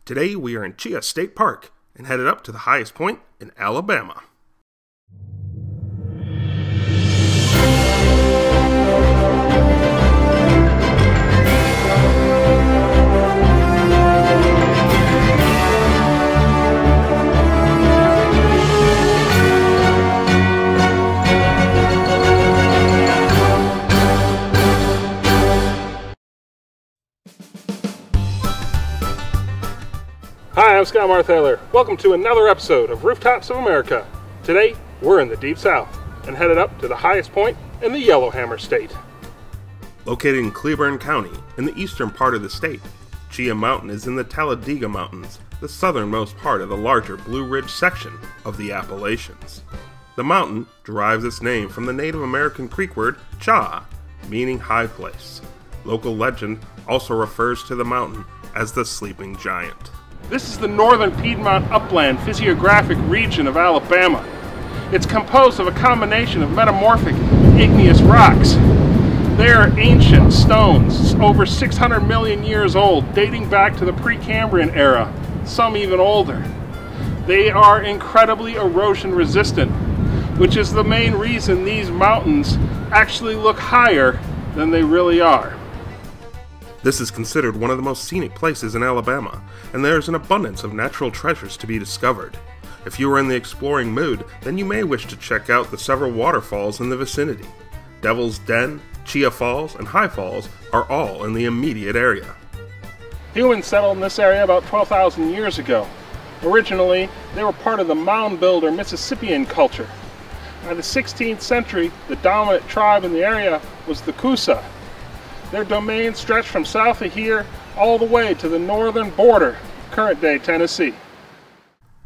Today we are in Cheaha State Park and headed up to the highest point in Alabama. Hi, I'm Skye Marthaler. Welcome to another episode of Rooftops of America. Today, we're in the Deep South and headed up to the highest point in the Yellowhammer State. Located in Cleburne County, in the eastern part of the state, Cheaha Mountain is in the Talladega Mountains, the southernmost part of the larger Blue Ridge section of the Appalachians. The mountain derives its name from the Native American Creek word Cheaha, meaning high place. Local legend also refers to the mountain as the Sleeping Giant. This is the northern Piedmont upland physiographic region of Alabama. It's composed of a combination of metamorphic igneous rocks. They are ancient stones, over 600 million years old, dating back to the Precambrian era, some even older. They are incredibly erosion resistant, which is the main reason these mountains actually look higher than they really are. This is considered one of the most scenic places in Alabama, and there is an abundance of natural treasures to be discovered. If you are in the exploring mood, then you may wish to check out the several waterfalls in the vicinity. Devil's Den, Cheaha Falls, and High Falls are all in the immediate area. Humans settled in this area about 12,000 years ago. Originally, they were part of the mound builder Mississippian culture. By the 16th century, the dominant tribe in the area was the Coosa. Their domain stretched from south of here all the way to the northern border, current-day Tennessee.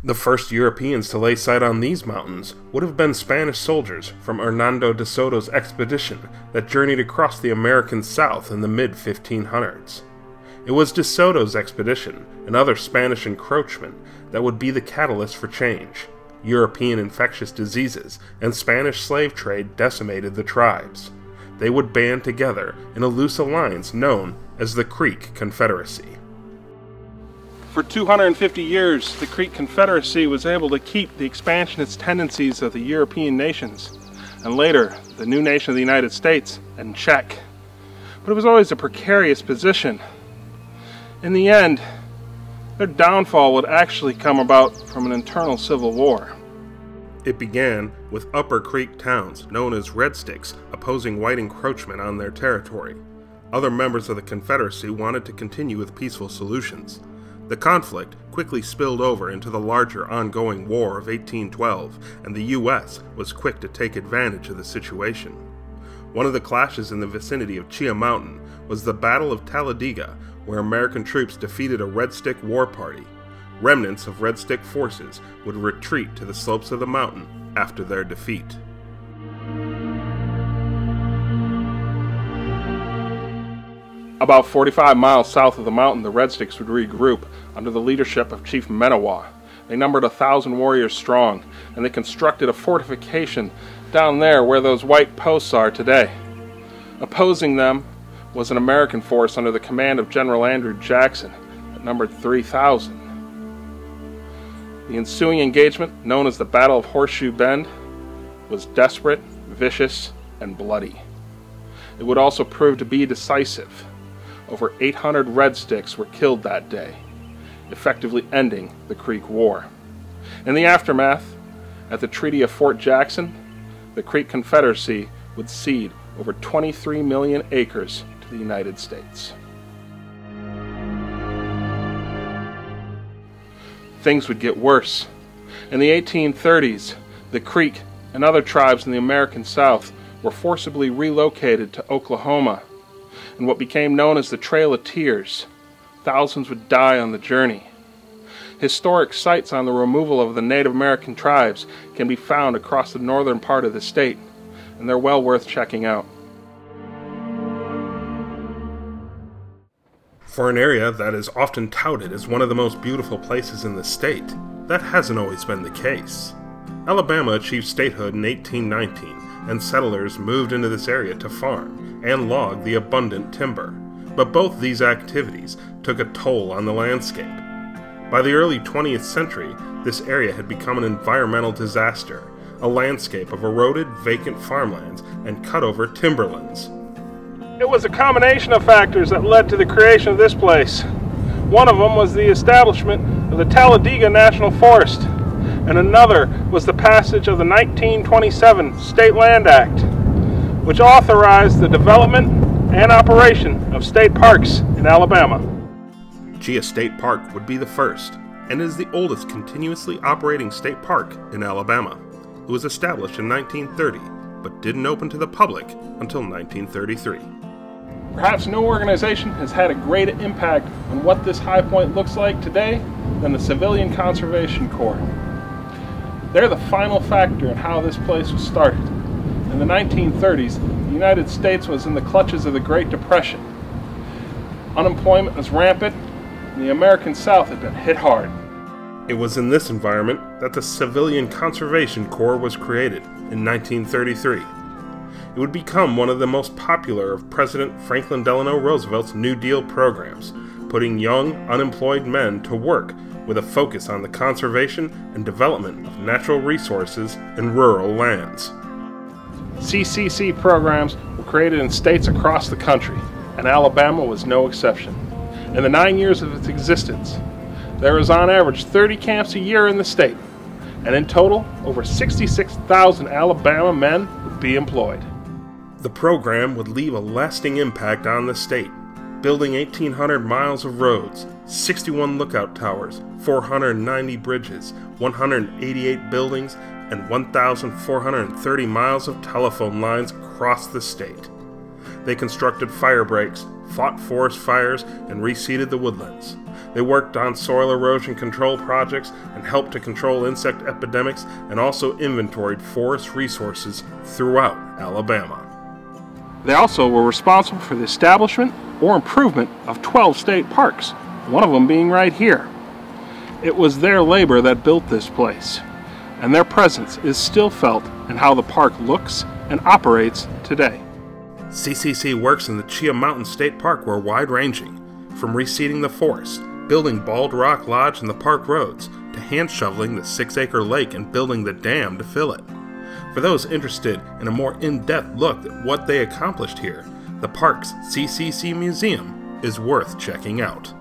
The first Europeans to lay sight on these mountains would have been Spanish soldiers from Hernando de Soto's expedition that journeyed across the American South in the mid-1500s. It was de Soto's expedition and other Spanish encroachment that would be the catalyst for change. European infectious diseases and Spanish slave trade decimated the tribes. They would band together in a loose alliance known as the Creek Confederacy. For 250 years, the Creek Confederacy was able to keep the expansionist tendencies of the European nations, and later, the new nation of the United States, in check. But it was always a precarious position. In the end, their downfall would actually come about from an internal civil war. It began with Upper Creek towns, known as Red Sticks, opposing white encroachment on their territory. Other members of the Confederacy wanted to continue with peaceful solutions. The conflict quickly spilled over into the larger ongoing War of 1812, and the U.S. was quick to take advantage of the situation. One of the clashes in the vicinity of Cheaha Mountain was the Battle of Talladega, where American troops defeated a Red Stick war party. Remnants of Red Stick forces would retreat to the slopes of the mountain after their defeat. About 45 miles south of the mountain, the Red Sticks would regroup under the leadership of Chief Menawa. They numbered 1,000 warriors strong, and they constructed a fortification down there where those white posts are today. Opposing them was an American force under the command of General Andrew Jackson that numbered 3,000. The ensuing engagement, known as the Battle of Horseshoe Bend, was desperate, vicious, and bloody. It would also prove to be decisive. Over 800 Red Sticks were killed that day, effectively ending the Creek War. In the aftermath, at the Treaty of Fort Jackson, the Creek Confederacy would cede over 23 million acres to the United States. Things would get worse. In the 1830s, the Creek and other tribes in the American South were forcibly relocated to Oklahoma in what became known as the Trail of Tears. Thousands would die on the journey. Historic sites on the removal of the Native American tribes can be found across the northern part of the state, and they're well worth checking out. For an area that is often touted as one of the most beautiful places in the state, that hasn't always been the case. Alabama achieved statehood in 1819, and settlers moved into this area to farm and log the abundant timber. But both these activities took a toll on the landscape. By the early 20th century, this area had become an environmental disaster, a landscape of eroded, vacant farmlands and cut-over timberlands. It was a combination of factors that led to the creation of this place. One of them was the establishment of the Talladega National Forest, and another was the passage of the 1927 State Land Act, which authorized the development and operation of state parks in Alabama. Cheaha State Park would be the first, and is the oldest continuously operating state park in Alabama. It was established in 1930, but didn't open to the public until 1933. Perhaps no organization has had a greater impact on what this high point looks like today than the Civilian Conservation Corps. They're the final factor in how this place was started. In the 1930s, the United States was in the clutches of the Great Depression. Unemployment was rampant, and the American South had been hit hard. It was in this environment that the Civilian Conservation Corps was created in 1933. It would become one of the most popular of President Franklin Delano Roosevelt's New Deal programs, putting young, unemployed men to work with a focus on the conservation and development of natural resources and rural lands. CCC programs were created in states across the country, and Alabama was no exception. In the 9 years of its existence, there was on average 30 camps a year in the state, and in total, over 66,000 Alabama men would be employed. The program would leave a lasting impact on the state, building 1,800 miles of roads, 61 lookout towers, 490 bridges, 188 buildings, and 1,430 miles of telephone lines across the state. They constructed fire breaks, fought forest fires, and reseeded the woodlands. They worked on soil erosion control projects and helped to control insect epidemics, and also inventoried forest resources throughout Alabama. They also were responsible for the establishment or improvement of 12 state parks, one of them being right here. It was their labor that built this place, and their presence is still felt in how the park looks and operates today. CCC works in the Cheaha Mountain State Park were wide-ranging, from reseeding the forest, building Bald Rock Lodge in the park roads, to hand-shoveling the 6-acre lake and building the dam to fill it. For those interested in a more in-depth look at what they accomplished here, the park's CCC Museum is worth checking out.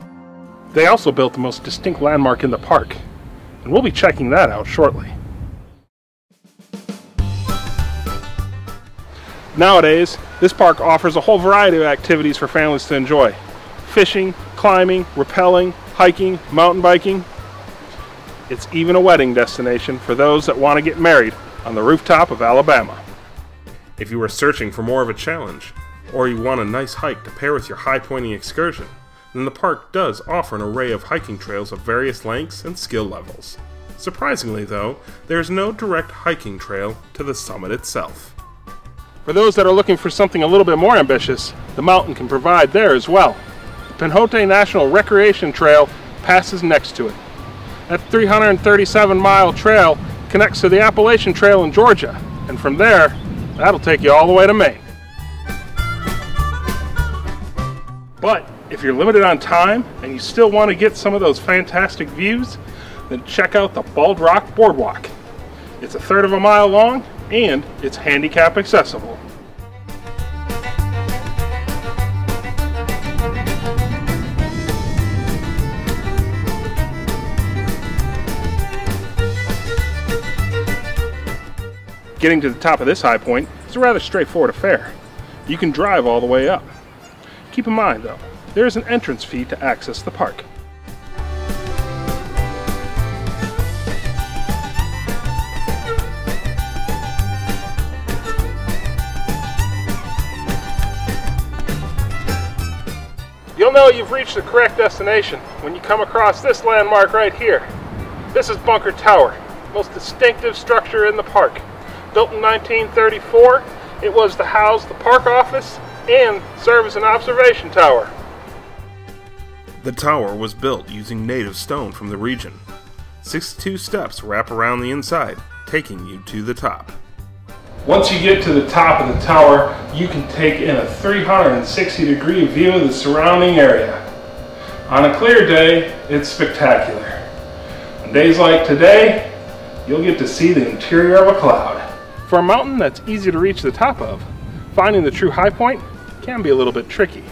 They also built the most distinct landmark in the park, and we'll be checking that out shortly. Nowadays, this park offers a whole variety of activities for families to enjoy. Fishing, climbing, rappelling, hiking, mountain biking. It's even a wedding destination for those that want to get married on the rooftop of Alabama. If you are searching for more of a challenge, or you want a nice hike to pair with your high-pointing excursion, then the park does offer an array of hiking trails of various lengths and skill levels. Surprisingly though, there is no direct hiking trail to the summit itself. For those that are looking for something a little bit more ambitious, the mountain can provide there as well. The Pinhoti National Recreation Trail passes next to it. That 337-mile trail connects to the Appalachian Trail in Georgia, and from there, that'll take you all the way to Maine. But if you're limited on time and you still want to get some of those fantastic views, then check out the Bald Rock Boardwalk. It's 1/3 of a mile long and it's handicap accessible. Getting to the top of this high point is a rather straightforward affair. You can drive all the way up. Keep in mind though, there is an entrance fee to access the park. You'll know you've reached the correct destination when you come across this landmark right here. This is Bunker Tower, most distinctive structure in the park. Built in 1934, it was to house the park office and serve as an observation tower. The tower was built using native stone from the region. 62 steps wrap around the inside, taking you to the top. Once you get to the top of the tower, you can take in a 360-degree view of the surrounding area. On a clear day, it's spectacular. On days like today, you'll get to see the interior of a cloud. For a mountain that's easy to reach the top of, finding the true high point can be a little bit tricky.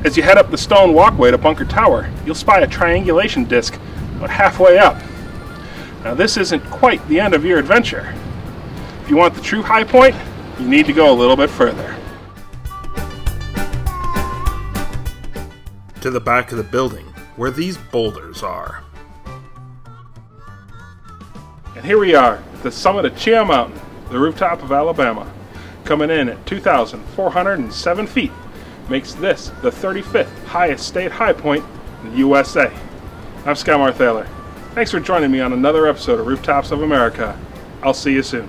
As you head up the stone walkway to Bunker Tower, you'll spy a triangulation disc about halfway up. Now this isn't quite the end of your adventure. If you want the true high point, you need to go a little bit further. To the back of the building, where these boulders are. And here we are, at the summit of Cheaha Mountain, the rooftop of Alabama. Coming in at 2,407 feet, makes this the 35th highest state high point in the USA. I'm Skye Marthaler. Thanks for joining me on another episode of Rooftops of America. I'll see you soon.